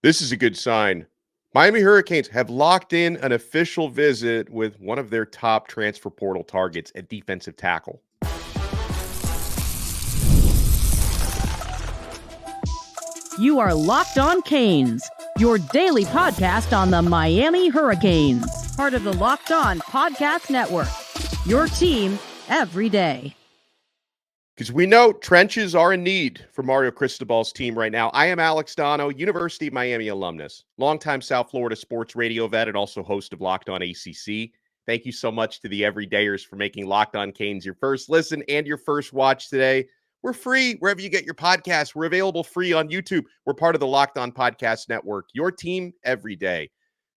This is a good sign. Miami Hurricanes have locked in an official visit with one of their top transfer portal targets at defensive tackle. You are Locked On Canes, your daily podcast on the Miami Hurricanes, part of the Locked On Podcast Network, your team every day. Because we know trenches are in need for Mario Cristobal's team right now. I am Alex Donno, University of Miami alumnus, longtime South Florida sports radio vet, and also host of Locked On ACC. Thank you so much to the everydayers for making Locked On Canes your first listen and your first watch today. We're free wherever you get your podcasts. We're available free on YouTube. We're part of the Locked On Podcast Network, your team every day.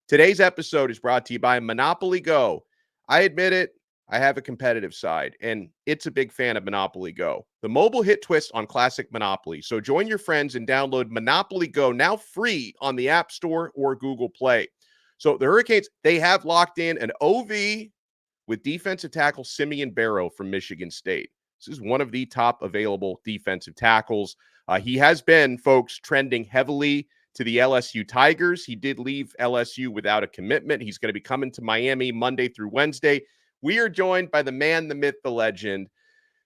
Today's episode is brought to you by Monopoly Go. I admit it, I have a competitive side, and it's a big fan of Monopoly Go, the mobile hit twist on classic Monopoly. So join your friends and download Monopoly Go, now free on the App Store or Google Play. So the Hurricanes, they have locked in an OV with defensive tackle Simeon Barrow from Michigan State. This is one of the top available defensive tackles. He has been, folks, trending heavily to the LSU Tigers. He did leave LSU without a commitment. He's going to be coming to Miami Monday through Wednesday. We are joined by the man, the myth, the legend.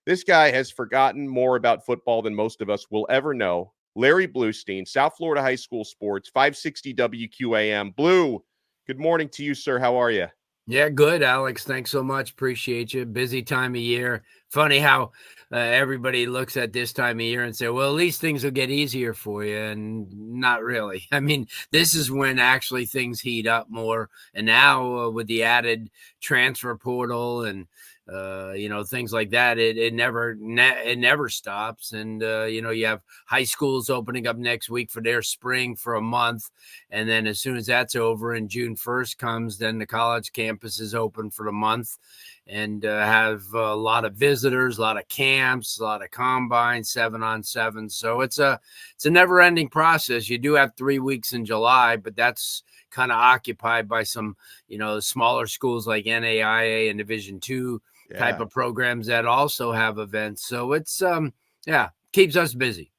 This guy has forgotten more about football than most of us will ever know. Larry Blustein, South Florida High School Sports, 560 WQAM. Blue, good morning to you, sir. How are you? Yeah, good, Alex. Thanks so much. Appreciate you. Busy time of year. Funny how everybody looks at this time of year and say, well, at least things will get easier for you. And not really. I mean, this is when actually things heat up more. And now with the added transfer portal and, things like that, it never stops. And, you have high schools opening up next week for their spring for a month. And then as soon as that's over and June 1st comes, then the college campus is open for the month and have a lot of visitors, a lot of camps, a lot of combines, 7-on-7. So it's a never ending process. You do have 3 weeks in July, but that's kind of occupied by some, smaller schools like NAIA and Division II type of programs that also have events. So it's, keeps us busy.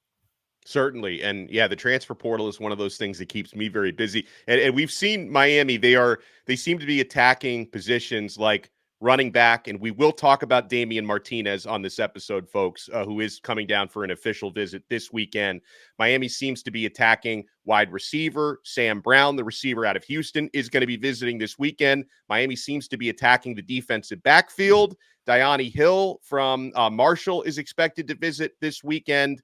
Certainly. And the transfer portal is one of those things that keeps me very busy. And we've seen Miami, they seem to be attacking positions like running back. And we will talk about Damien Martinez on this episode, folks, who is coming down for an official visit this weekend. Miami seems to be attacking wide receiver. Sam Brown, the receiver out of Houston, is going to be visiting this weekend. Miami seems to be attacking the defensive backfield. Diani Hill from Marshall is expected to visit this weekend.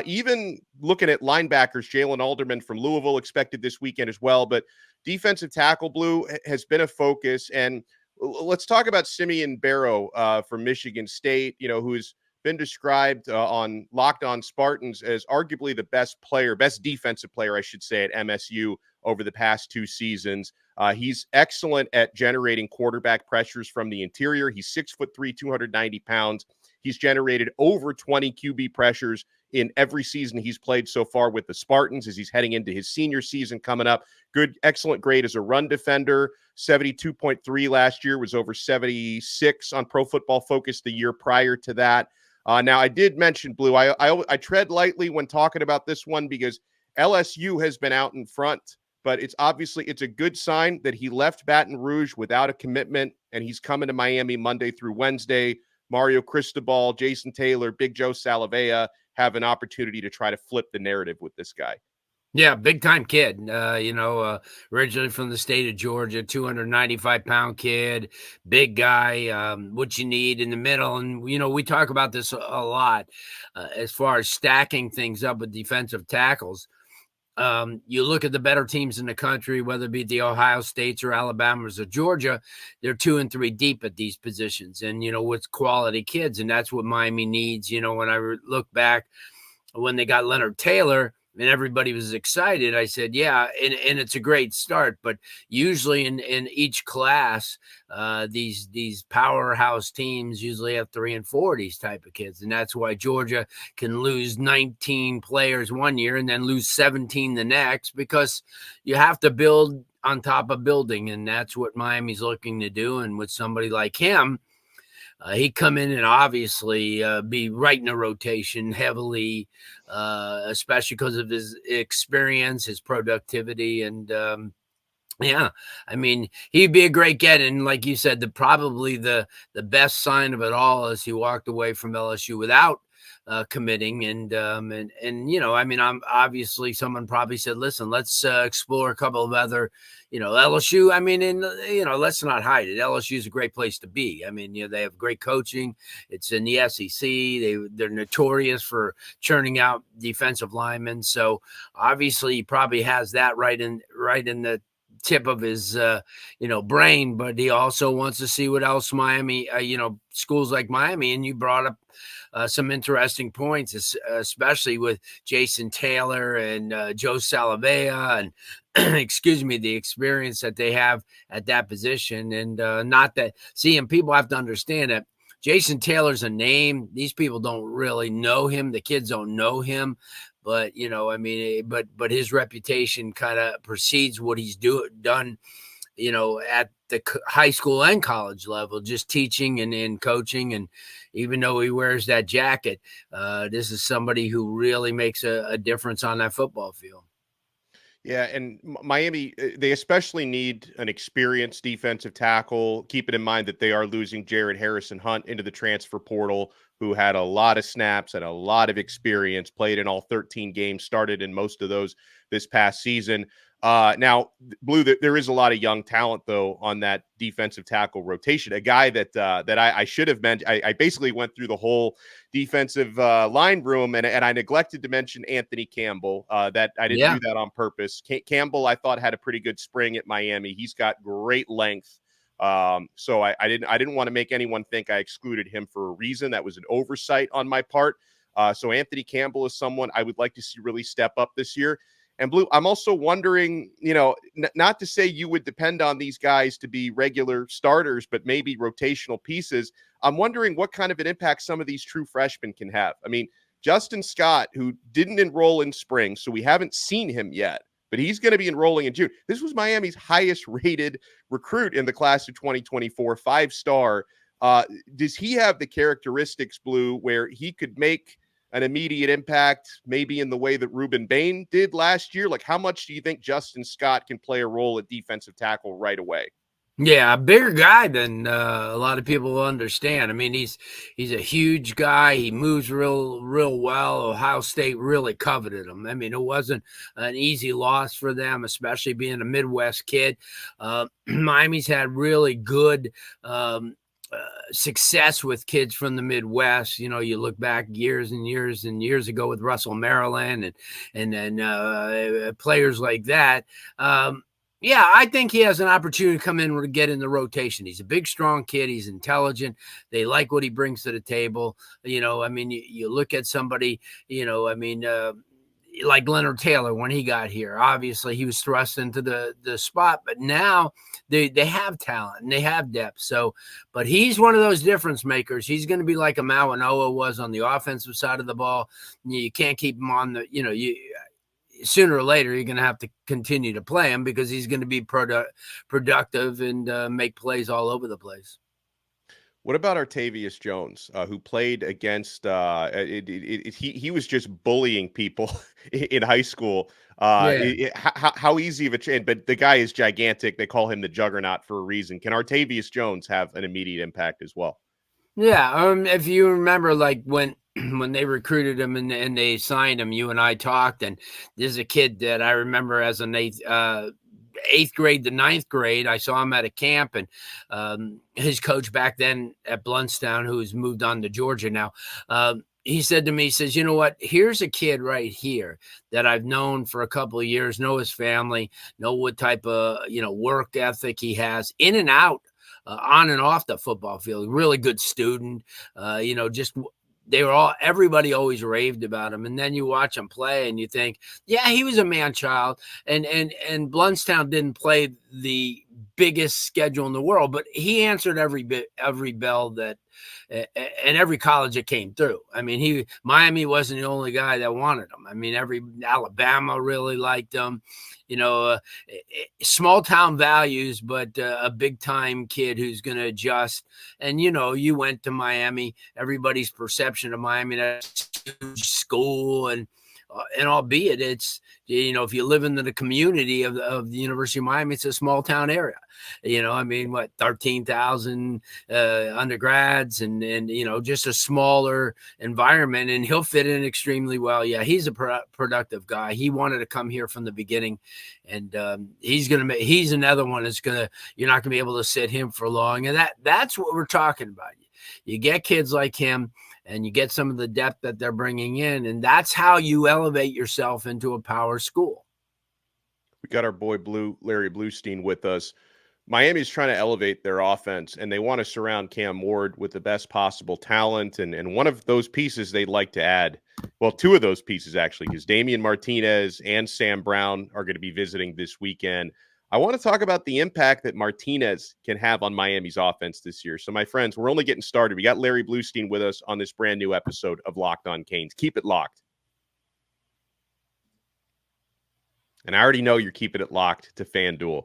Even looking at linebackers, Jalen Alderman from Louisville expected this weekend as well. But defensive tackle, Blue, has been a focus. And let's talk about Simeon Barrow from Michigan State, who's been described on Locked On Spartans as arguably the best defensive player, I should say, at MSU over the past 2 seasons. He's excellent at generating quarterback pressures from the interior. He's 6'3", 290 pounds. He's generated over 20 QB pressures in every season he's played so far with the Spartans as he's heading into his senior season coming up. Excellent grade as a run defender. 72.3 last year, was over 76 on Pro Football Focus the year prior to that. Now, I did mention, Blue, I tread lightly when talking about this one because LSU has been out in front, but it's a good sign that he left Baton Rouge without a commitment, and he's coming to Miami Monday through Wednesday. Mario Cristobal, Jason Taylor, Big Joe Salavea have an opportunity to try to flip the narrative with this guy. Yeah, big time kid, originally from the state of Georgia, 295-pound kid, big guy, what you need in the middle. And, we talk about this a lot as far as stacking things up with defensive tackles. You look at the better teams in the country, whether it be the Ohio States or Alabamas or Georgia, they're 2 and 3 deep at these positions and, with quality kids. And that's what Miami needs. When I look back when they got Leonard Taylor, and everybody was excited, I said, yeah, and it's a great start. But usually in each class, these powerhouse teams usually have 3 and 4 these type of kids. And that's why Georgia can lose 19 players one year and then lose 17 the next, because you have to build on top of building. And that's what Miami's looking to do. And with somebody like him, He'd come in and obviously be right in the rotation heavily, especially because of his experience, his productivity, and yeah, I mean, he'd be a great get. And like you said, probably the best sign of it all is he walked away from LSU without committing. And I mean, I'm obviously someone probably said, listen, let's explore a couple of other, LSU. I mean, and let's not hide it. LSU is a great place to be. I mean, they have great coaching. It's in the SEC. They're notorious for churning out defensive linemen. So obviously, he probably has that right in the tip of his brain, but he also wants to see what else Miami, schools like Miami. And you brought up some interesting points, especially with Jason Taylor and Joe Salavea and excuse me, the experience that they have at that position. And not that people have to understand that Jason Taylor's a name. These people don't really know him. The kids don't know him. But, but his reputation kind of precedes what he's done, at the high school and college level, just teaching and coaching. And even though he wears that jacket, this is somebody who really makes a difference on that football field. Yeah, and Miami, they especially need an experienced defensive tackle, keeping in mind that they are losing Jared Harrison-Hunte into the transfer portal, who had a lot of snaps and a lot of experience, played in all 13 games, started in most of those this past season. Now, Blue, there is a lot of young talent, though, on that defensive tackle rotation. A guy that I should have mentioned. I basically went through the whole defensive line room, and I neglected to mention Anthony Campbell. That I didn't do that on purpose. Campbell, I thought, had a pretty good spring at Miami. He's got great length. So I didn't want to make anyone think I excluded him for a reason. That was an oversight on my part. So Anthony Campbell is someone I would like to see really step up this year. And Blue, I'm also wondering, not to say you would depend on these guys to be regular starters, but maybe rotational pieces. I'm wondering what kind of an impact some of these true freshmen can have. I mean, Justin Scott, who didn't enroll in spring, so we haven't seen him yet, but he's going to be enrolling in June. This was Miami's highest rated recruit in the class of 2024, 5-star. Does he have the characteristics, Blue, where he could make an immediate impact, maybe in the way that Ruben Bain did last year? Like, how much do you think Justin Scott can play a role at defensive tackle right away? Yeah, a bigger guy than a lot of people will understand. I mean, he's a huge guy. He moves real well. Ohio State really coveted him. I mean, it wasn't an easy loss for them, especially being a Midwest kid. Miami's had really good success with kids from the Midwest. You look back years and years and years ago with Russell Maryland and then players like that. Yeah, I think he has an opportunity to come in and get in the rotation. He's a big, strong kid. He's intelligent. They like what he brings to the table. I mean, you look at somebody, like Leonard Taylor when he got here. Obviously, he was thrust into the spot, but now they have talent and they have depth. So, but he's one of those difference makers. He's going to be like a Mawanoa was on the offensive side of the ball. You can't keep him on sooner or later, you're going to have to continue to play him because he's going to be productive and make plays all over the place. What about Artavius Jones, who played against he was just bullying people in high school. How easy of a chance? But the guy is gigantic. They call him the Juggernaut for a reason. Can Artavius Jones have an immediate impact as well? Yeah, if you remember, like when they recruited him and they signed him, you and I talked, and this is a kid that I remember as an eighth grade to ninth grade. I saw him at a camp, and his coach back then at Blustein, who's moved on to Georgia now, he said to me, he says, you know what, here's a kid right here that I've known for a couple of years, know his family, know what type of, work ethic he has in and out, on and off the football field. Really good student, everybody always raved about him. And then you watch him play and you think, yeah, he was a man child. And Blustein didn't play the biggest schedule in the world, but he answered every bell that, and every college that came through. I mean, Miami wasn't the only guy that wanted him. I mean, Alabama really liked him. Small town values, but a big time kid who's going to adjust. And, you went to Miami, everybody's perception of Miami, that's a huge school. And albeit it's, if you live in the community of the University of Miami, it's a small town area. 13,000 undergrads and just a smaller environment, and he'll fit in extremely well. Yeah, he's a productive guy. He wanted to come here from the beginning, and he's another one that's you're not gonna be able to sit him for long. And that's what we're talking about. You get kids like him, and you get some of the depth that they're bringing in, and that's how you elevate yourself into a power school. We got our boy Larry Blustein with us. Miami's trying to elevate their offense, and they want to surround Cam Ward with the best possible talent. And one of those pieces they'd like to add, well, two of those pieces actually, because Damien Martinez and Sam Brown are going to be visiting this weekend. I want to talk about the impact that Martinez can have on Miami's offense this year. So, my friends, we're only getting started. We got Larry Blustein with us on this brand new episode of Locked on Canes. Keep it locked. And I already know you're keeping it locked to FanDuel.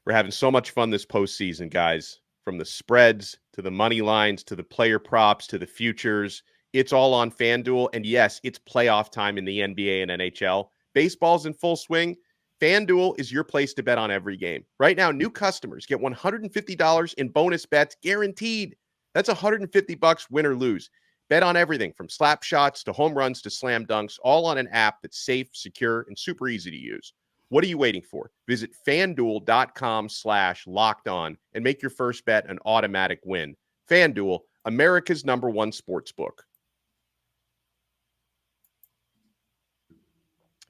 We're having so much fun this postseason, guys. From the spreads to the money lines to the player props to the futures. It's all on FanDuel. And yes, it's playoff time in the NBA and NHL. Baseball's in full swing. FanDuel is your place to bet on every game. Right now, new customers get $150 in bonus bets guaranteed. That's $150 win or lose. Bet on everything from slap shots to home runs to slam dunks, all on an app that's safe, secure, and super easy to use. What are you waiting for? Visit FanDuel.com/lockedon and make your first bet an automatic win. FanDuel, America's #1 sportsbook.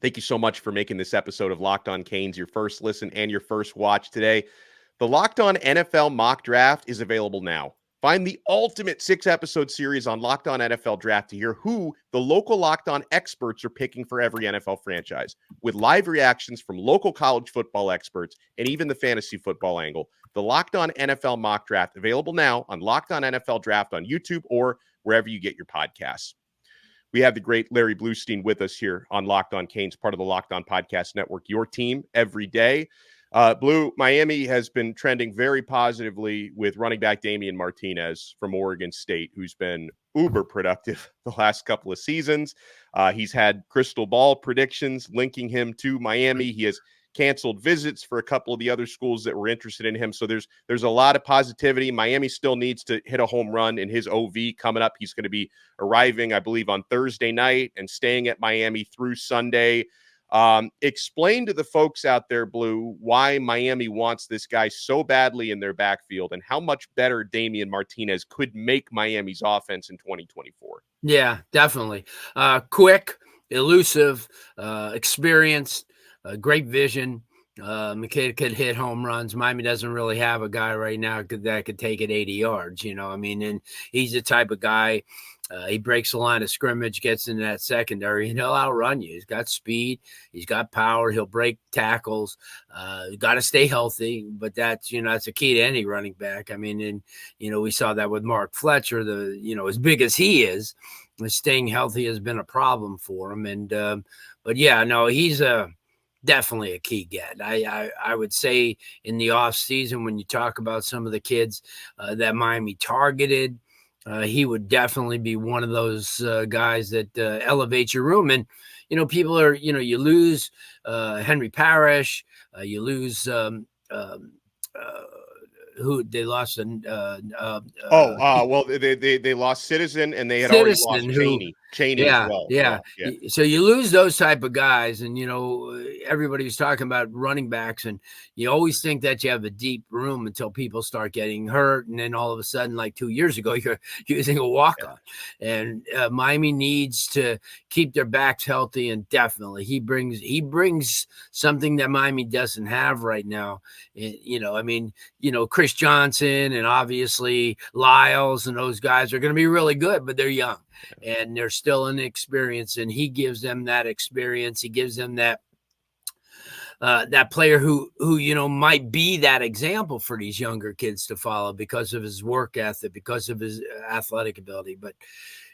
Thank you so much for making this episode of Locked on Canes your first listen and your first watch today. The Locked on NFL mock draft is available now. Find the ultimate 6-episode series on Locked on NFL Draft to hear who the local Locked on experts are picking for every NFL franchise, with live reactions from local college football experts and even the fantasy football angle. The Locked on NFL mock draft available now on Locked on NFL Draft on YouTube or wherever you get your podcasts. We have the great Larry Blustein with us here on Locked on Canes, part of the Locked on Podcast Network, your team every day. Blue, Miami has been trending very positively with running back Damien Martinez from Oregon State, who's been uber productive the last couple of seasons. He's had crystal ball predictions linking him to Miami. He has canceled visits for a couple of the other schools that were interested in him. So there's a lot of positivity. Miami still needs to hit a home run in his OV coming up. He's going to be arriving, I believe, on Thursday night and staying at Miami through Sunday. Explain to the folks out there, Blue, why Miami wants this guy so badly in their backfield and how much better Damien Martinez could make Miami's offense in 2024. Yeah, definitely. Quick, elusive, experienced, great vision. McKay could hit home runs. Miami doesn't really have a guy right now that could take it 80 yards, and he's the type of guy. He breaks the line of scrimmage, gets into that secondary, and he'll outrun you. He's got speed. He's got power. He'll break tackles. Got to stay healthy, but that's a key to any running back. I mean, and, we saw that with Mark Fletcher, as big as he is, staying healthy has been a problem for him. And, but yeah, no, he's definitely a key get. I would say in the off season, when you talk about some of the kids that Miami targeted, he would definitely be one of those guys that elevate your room. And, people are, you lose Henry Parrish, you lose who they lost. Well, they lost Citizen and they had already lost Chaney as well. Yeah. So you lose those type of guys, and everybody was talking about running backs, and you always think that you have a deep room until people start getting hurt, and then all of a sudden, like 2 years ago, you're using a walk-on. And Miami needs to keep their backs healthy, and definitely he brings something that Miami doesn't have right now. Chris Johnson and obviously Lyles and those guys are going to be really good, but they're young and they're still inexperienced, and he gives them that experience. He gives them that that player who might be that example for these younger kids to follow because of his work ethic, because of his athletic ability. But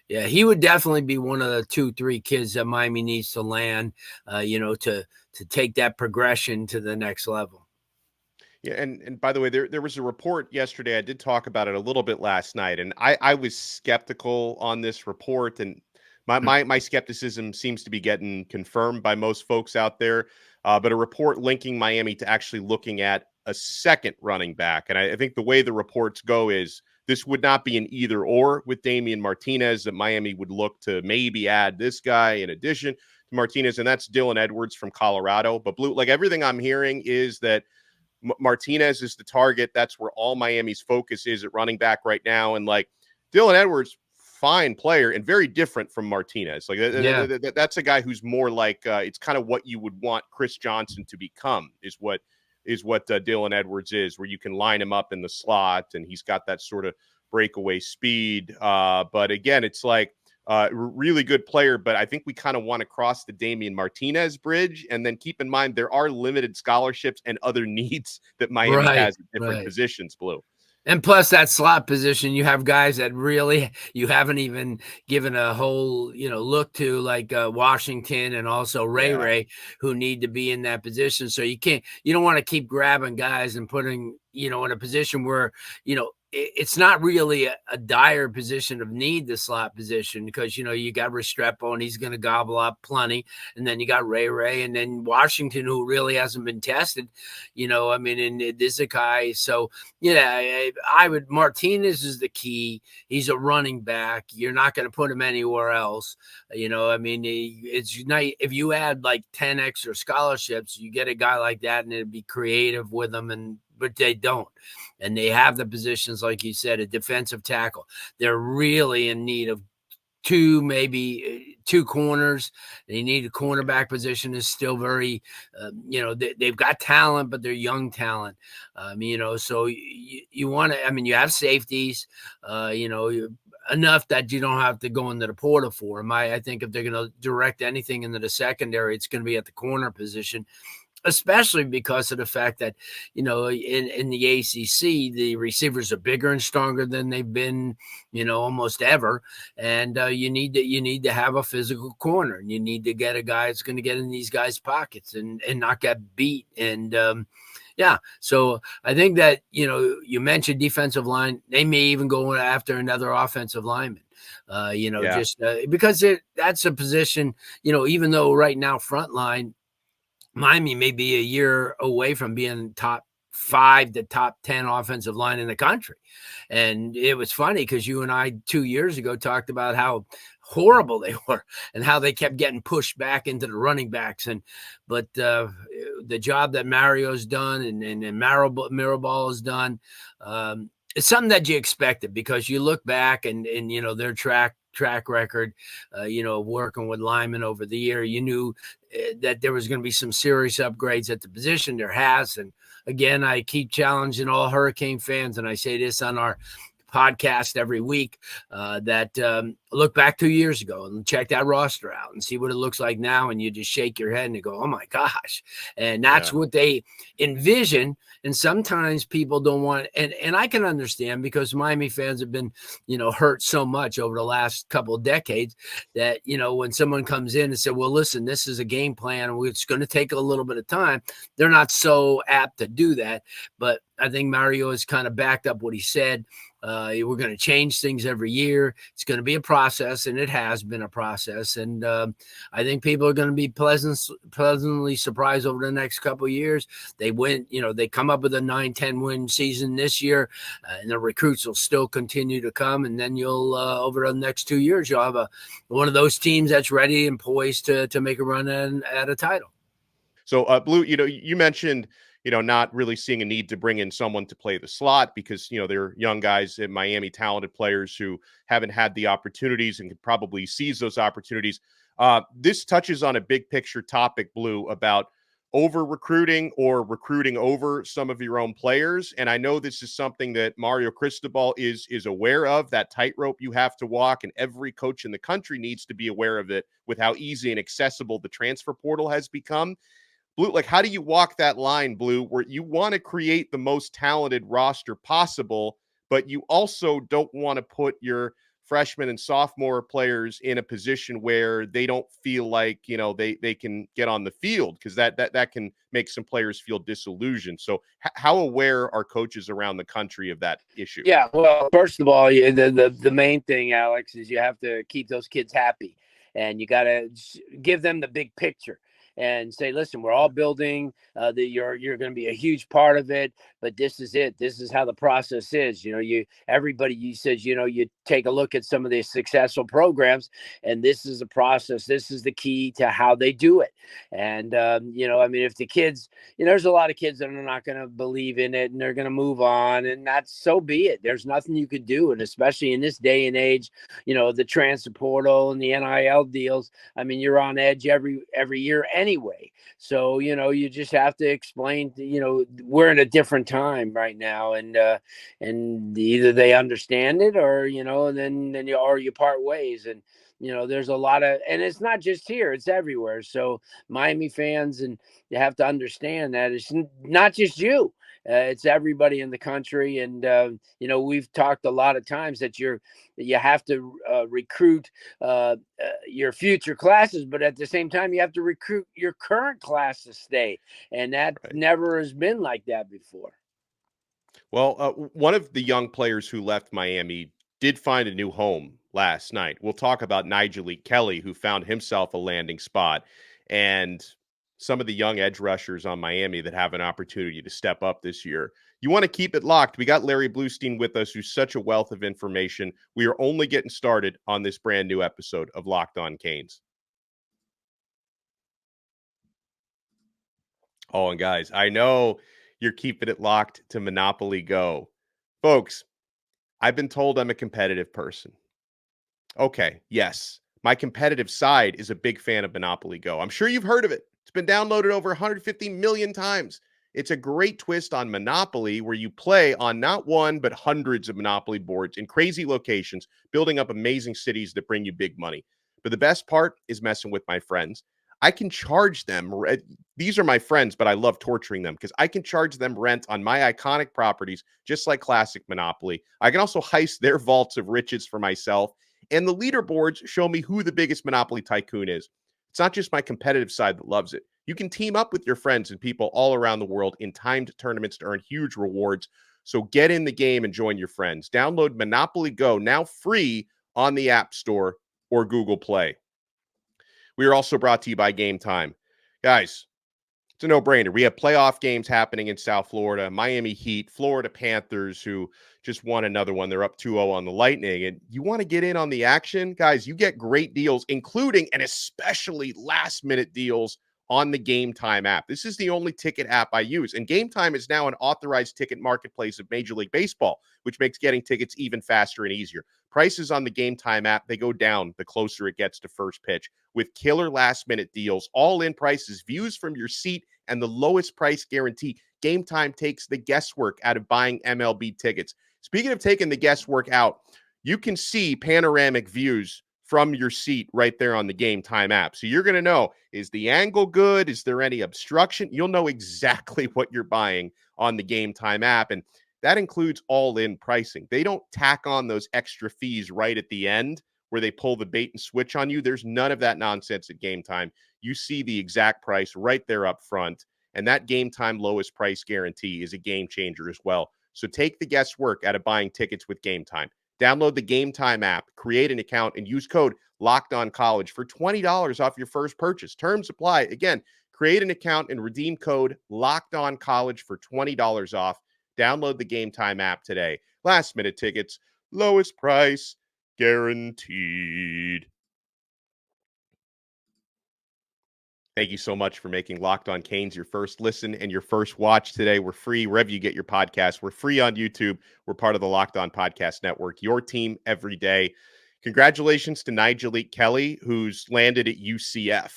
yeah, he would definitely be one of the 2-3 kids that Miami needs to land, to take that progression to the next level. Yeah, and by the way, there was a report yesterday. I did talk about it a little bit last night, and I was skeptical on this report, and my skepticism seems to be getting confirmed by most folks out there. But a report linking Miami to actually looking at a second running back, and I think the way the reports go is this would not be an either or with Damien Martinez. That Miami would look to maybe add this guy in addition to Martinez, and that's Dylan Edwards from Colorado. But Blue, like everything I'm hearing is that Martinez is the target. That's where all Miami's focus is at running back right now. And like Dylan Edwards, fine player and very different from Martinez. Like that's a guy who's more like it's kind of what you would want Chris Johnson to become is what Dylan Edwards is, where you can line him up in the slot and he's got that sort of breakaway speed. But again, it's like really good player, but I think we kind of want to cross the Damien Martinez bridge. And then keep in mind, there are limited scholarships and other needs that Miami has at different positions, Blue. And plus that slot position, you have guys that really you haven't even given a whole, look to, like Washington and also Ray, who need to be in that position. So you don't want to keep grabbing guys and putting, in a position where, it's not really a dire position of need, the slot position, because, you got Restrepo and he's going to gobble up plenty. And then you got Ray and then Washington, who really hasn't been tested, and Izakai. So, Martinez is the key. He's a running back. You're not going to put him anywhere else. It's not, if you add like 10 extra scholarships, you get a guy like that and it'd be creative with them, but they don't. And they have the positions, like you said, a defensive tackle. They're really in need of maybe two corners. They need a cornerback position is still very, they've got talent, but they're young talent. So you want to, you have safeties, enough that you don't have to go into the portal for them. I think if they're going to direct anything into the secondary, it's going to be at the corner position, especially because of the fact that, in the ACC, the receivers are bigger and stronger than they've been, almost ever. And you need to have a physical corner, and you need to get a guy that's going to get in these guys' pockets and not get beat. And so I think that, you mentioned defensive line. They may even go after another offensive lineman. Because that's a position, even though right now front line, Miami may be a year away from being top 5 to top 10 offensive line in the country. And it was funny because you and I 2 years ago talked about how horrible they were and how they kept getting pushed back into the running backs. But the job that Mario's done and Mirabal has done, it's something that you expected, because you look back and their track record, working with linemen over the year, you knew that there was going to be some serious upgrades at the position. There has. And again, I keep challenging all Hurricane fans, and I say this on our podcast every week, that look back 2 years ago and check that roster out and see what it looks like now. And you just shake your head and you go, oh my gosh. And that's what they envision. And sometimes people don't want, and I can understand, because Miami fans have been, hurt so much over the last couple of decades that, when someone comes in and said, well, listen, this is a game plan and it's going to take a little bit of time, they're not so apt to do that. But I think Mario has kind of backed up what he said. We're going to change things every year. It's going to be a process, and it has been a process. And I think people are going to be pleasantly surprised over the next couple of years. They win, they come up with a 9-10 win season this year, and the recruits will still continue to come. And then you'll, over the next 2 years, you'll have one of those teams that's ready and poised to make a run at a title. So, Blue, you mentioned, not really seeing a need to bring in someone to play the slot because, they're young guys in Miami, talented players who haven't had the opportunities and could probably seize those opportunities. This touches on a big picture topic, Blue, about over recruiting or recruiting over some of your own players. And I know this is something that Mario Cristobal is aware of, that tightrope you have to walk, and every coach in the country needs to be aware of it with how easy and accessible the transfer portal has become. Blue, like, how do you walk that line, Blue, where you want to create the most talented roster possible, but you also don't want to put your freshman and sophomore players in a position where they don't feel like, they can get on the field, because that can make some players feel disillusioned. So how aware are coaches around the country of that issue? Yeah, well, first of all, the main thing, Alex, is you have to keep those kids happy, and you got to give them the big picture and say, listen, we're all building. You're going to be a huge part of it, but this is it. This is how the process is. Everybody, you says, you take a look at some of the successful programs, and this is the process. This is the key to how they do it. And if the kids, there's a lot of kids that are not going to believe in it, and they're going to move on, and that's so be it. There's nothing you could do, and especially in this day and age, the transfer portal and the NIL deals. I mean, you're on edge every year anyway. So, you just have to explain, we're in a different time right now, and either they understand it or, then you part ways. And, there's a lot of, and it's not just here, it's everywhere. So Miami fans, and you have to understand that it's not just you. It's everybody in the country. And, we've talked a lot of times that you have to recruit your future classes, but at the same time, you have to recruit your current class to stay. And that never has been like that before. Well, one of the young players who left Miami did find a new home last night. We'll talk about Nigel Kelly, who found himself a landing spot, and some of the young edge rushers on Miami that have an opportunity to step up this year. You want to keep it locked. We got Larry Blustein with us, who's such a wealth of information. We are only getting started on this brand new episode of Locked On Canes. Oh, and guys, I know you're keeping it locked to Monopoly Go. Folks, I've been told I'm a competitive person. Okay, yes. My competitive side is a big fan of Monopoly Go. I'm sure you've heard of it. It's been downloaded over 150 million times. It's a great twist on Monopoly, where you play on not one, but hundreds of Monopoly boards in crazy locations, building up amazing cities that bring you big money. But the best part is messing with my friends. I can charge them. These are my friends, but I love torturing them because I can charge them rent on my iconic properties, just like classic Monopoly. I can also heist their vaults of riches for myself. And the leaderboards show me who the biggest Monopoly tycoon is. It's not just my competitive side that loves it. You can team up with your friends and people all around the world in timed tournaments to earn huge rewards. So get in the game and join your friends. Download Monopoly Go, now free on the App Store or Google Play. We are also brought to you by Game Time. Guys, it's a no-brainer. We have playoff games happening in South Florida, Miami Heat, Florida Panthers, who just won another one. They're up 2-0 on the Lightning. And you want to get in on the action? Guys, you get great deals, including and especially last-minute deals on the Game Time app. This is the only ticket app I use. And Game Time is now an authorized ticket marketplace of Major League Baseball, which makes getting tickets even faster and easier. Prices on the Game Time app, they go down the closer it gets to first pitch, with killer last-minute deals, all-in prices, views from your seat, and the lowest price guarantee. Game Time takes the guesswork out of buying MLB tickets. Speaking of taking the guesswork out, you can see panoramic views from your seat right there on the Game Time app. So you're going to know, is the angle good? Is there any obstruction? You'll know exactly what you're buying on the Game Time app. And that includes all-in pricing. They don't tack on those extra fees right at the end where they pull the bait and switch on you. There's none of that nonsense at Game Time. You see the exact price right there up front. And that Game Time lowest price guarantee is a game changer as well. So take the guesswork out of buying tickets with Game Time. Download the Game Time app, create an account, and use code LOCKEDONCollege for $20 off your first purchase. Terms apply. Again, create an account and redeem code LOCKEDONCollege for $20 off. Download the Game Time app today. Last minute tickets, lowest price guaranteed. Thank you so much for making Locked On Canes your first listen and your first watch today. We're free wherever you get your podcasts. We're free on YouTube. We're part of the Locked On Podcast Network, your team every day. Congratulations to Nigel Kelly, who's landed at UCF.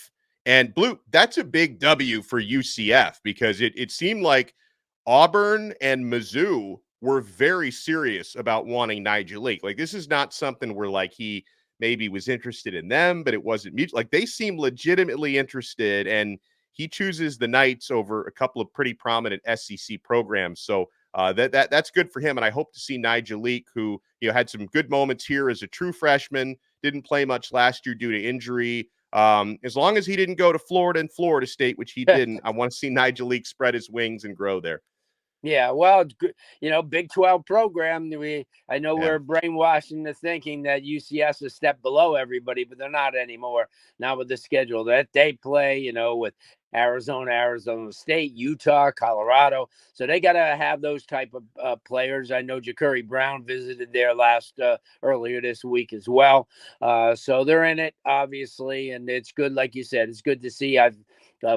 And Blue, that's a big W for UCF because it seemed like Auburn and Mizzou were very serious about wanting Nigel. Like, this is not something where, like, he maybe was interested in them, but it wasn't mutual. Like, they seem legitimately interested, and he chooses the Knights over a couple of pretty prominent SEC programs. So that's good for him. And I hope to see Nigel, who, had some good moments here as a true freshman, didn't play much last year due to injury. As long as he didn't go to Florida and Florida State, which he didn't, I want to see Nigel spread his wings and grow there. Yeah, well, it's good. Big 12 program. I know Yeah. we're brainwashed into thinking that UCS is a step below everybody, but they're not anymore. Not with the schedule that they play, with Arizona State, Utah, Colorado. So they got to have those type of players. I know Ja'Cory Brown visited there earlier this week as well. So they're in it, obviously, and it's good. Like you said, it's good to see. I've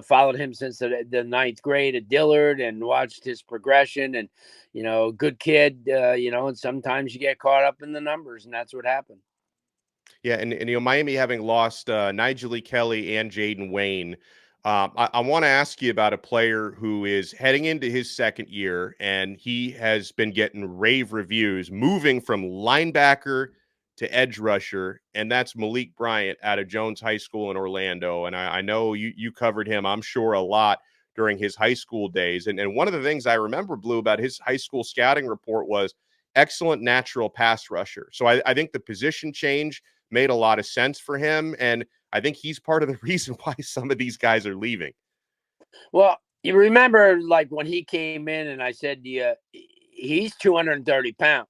followed him since the ninth grade at Dillard and watched his progression, and, good kid, and sometimes you get caught up in the numbers, and that's what happened. Yeah. And Miami having lost Nigel Kelly and Jaden Wayne. I want to ask you about a player who is heading into his second year, and he has been getting rave reviews, moving from linebacker to edge rusher, and that's Malik Bryant out of Jones High School in Orlando. And I know you covered him, I'm sure, a lot during his high school days. And one of the things I remember, Blue, about his high school scouting report was excellent natural pass rusher. So I think the position change made a lot of sense for him, and I think he's part of the reason why some of these guys are leaving. Well, you remember, like, when he came in, and I said to you, he's 230 pounds,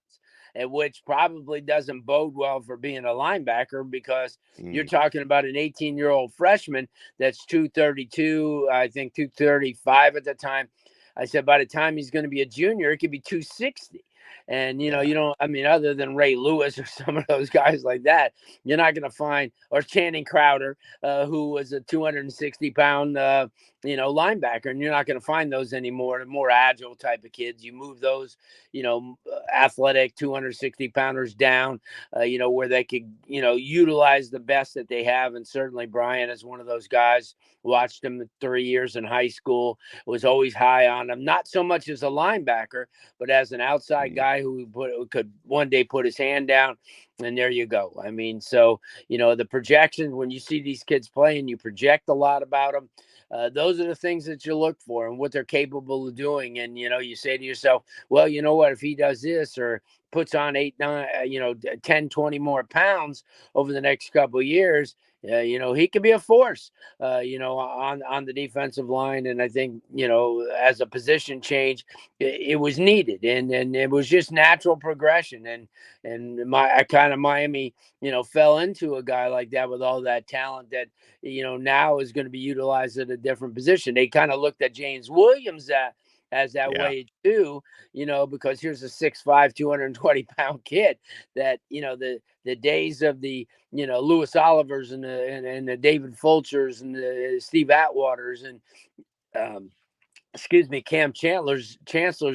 which probably doesn't bode well for being a linebacker, because you're talking about an 18-year-old freshman that's 232, I think 235 at the time. I said by the time he's going to be a junior, it could be 260. And, other than Ray Lewis or some of those guys like that, you're not going to find, or Channing Crowder, who was a 260-pound, linebacker, and you're not going to find those anymore. The more agile type of kids, you move those, athletic 260-pounders down, where they could, utilize the best that they have. And certainly Brian is one of those guys. Watched him 3 years in high school, was always high on him, not so much as a linebacker, but as an outside guy who could one day put his hand down. And there you go. I mean, so, the projection, when you see these kids playing, you project a lot about them. Those are the things that you look for and what they're capable of doing. And, you say to yourself, well, you know what, if he does this or puts on 8, 9, 10, 20 more pounds over the next couple of years, he could be a force, on the defensive line. And I think, as a position change, it was needed, and it was just natural progression. And Miami, fell into a guy like that with all that talent that, now is going to be utilized at a different position. They kind of looked at James Williams as that way too, because here's a 6'5", 220-pound kid that, the days of the, Lewis Olivers and the David Fulchers and the Steve Atwaters and, Cam Chancellor's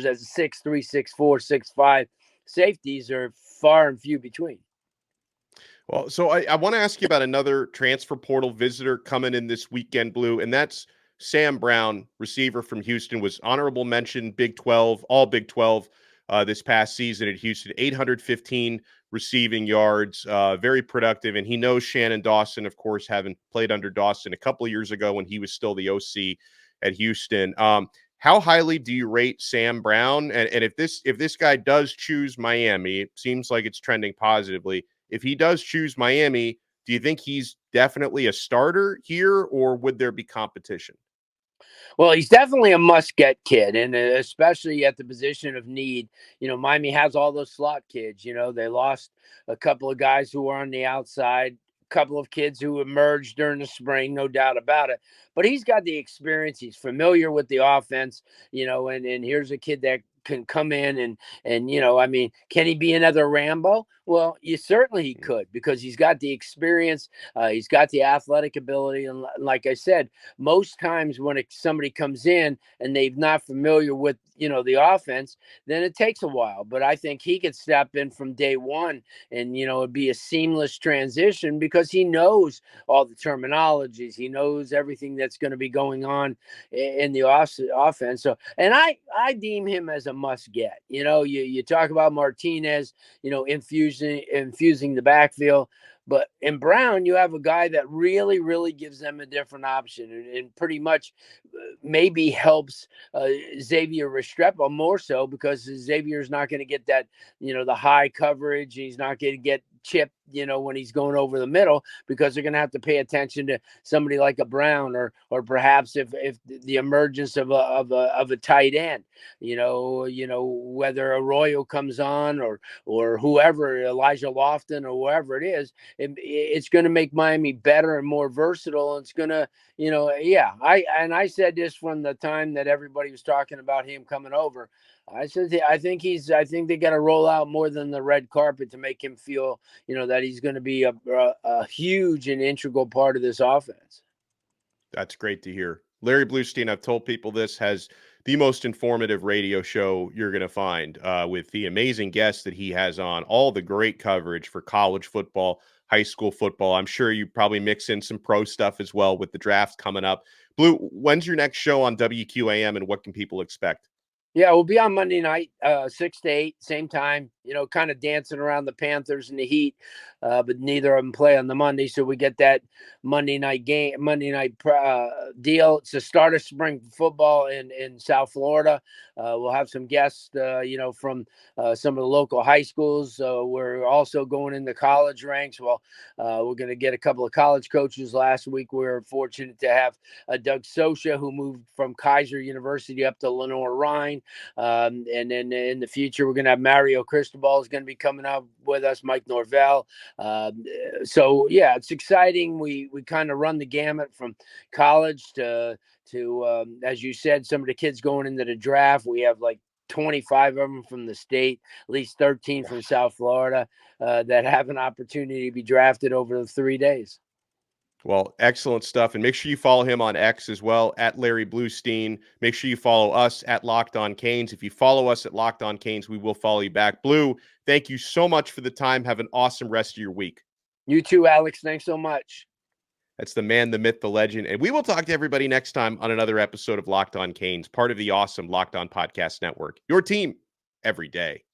as a 6'3", 6'4", 6'5" safeties are far and few between. Well, so I want to ask you about another transfer portal visitor coming in this weekend, Blue, and that's Sam Brown, receiver from Houston, was honorable mention Big 12, all Big 12 this past season at Houston, 815 receiving yards, very productive. And he knows Shannon Dawson, of course, having played under Dawson a couple of years ago when he was still the OC at Houston. How highly do you rate Sam Brown? And if this guy does choose Miami, it seems like it's trending positively. If he does choose Miami, do you think he's definitely a starter here, or would there be competition? Well, he's definitely a must-get kid, and especially at the position of need. Miami has all those slot kids. They lost a couple of guys who were on the outside, a couple of kids who emerged during the spring, no doubt about it. But he's got the experience. He's familiar with the offense, and here's a kid that can come in and can he be another Rambo? Well, certainly he could, because he's got the experience, he's got the athletic ability, and like I said, most times when somebody comes in and they're not familiar with the offense, then it takes a while. But I think he could step in from day one, and it'd be a seamless transition because he knows all the terminologies, he knows everything that's going to be going on in the offense. So, and I deem him as a must get. You talk about Martinez, infusing the backfield. But in Brown, you have a guy that really, really gives them a different option, and pretty much maybe helps Xavier Restrepo more so, because Xavier's not going to get that, the high coverage. He's not going to get chipped, when he's going over the middle, because they're going to have to pay attention to somebody like a Brown, or perhaps if the emergence of a tight end, whether Arroyo comes on, or whoever, Elijah Lofton, or whoever it is, it's going to make Miami better and more versatile. And it's going to, I said this from the time that everybody was talking about him coming over. I said, I think they got to roll out more than the red carpet to make him feel, that he's going to be a huge and integral part of this offense. That's great to hear. Larry Blustein, I've told people this, has the most informative radio show you're going to find, with the amazing guests that he has on, all the great coverage for college football, high school football. I'm sure you probably mix in some pro stuff as well with the draft coming up. Blue, when's your next show on WQAM, and what can people expect? Yeah, we'll be on Monday night, 6 to 8, same time, kind of dancing around the Panthers and the Heat, but neither of them play on the Monday. So we get that Monday night deal. It's the start of spring football in South Florida. We'll have some guests, from some of the local high schools. We're also going in the college ranks. Well, we're going to get a couple of college coaches. Last week, we were fortunate to have Doug Sosha, who moved from Kaiser University up to Lenore Rhine. And then in the future, we're going to have Mario Cristobal is going to be coming up with us, Mike Norvell. So yeah, it's exciting. We kind of run the gamut from college to as you said, some of the kids going into the draft. We have like 25 of them from the state, at least 13 from South Florida, that have an opportunity to be drafted over the 3 days. Well, excellent stuff. And make sure you follow him on X as well, at Larry Blustein. Make sure you follow us at Locked On Canes. If you follow us at Locked On Canes, we will follow you back. Blue, thank you so much for the time. Have an awesome rest of your week. You too, Alex. Thanks so much. That's the man, the myth, the legend. And we will talk to everybody next time on another episode of Locked On Canes, part of the awesome Locked On Podcast Network. Your team every day.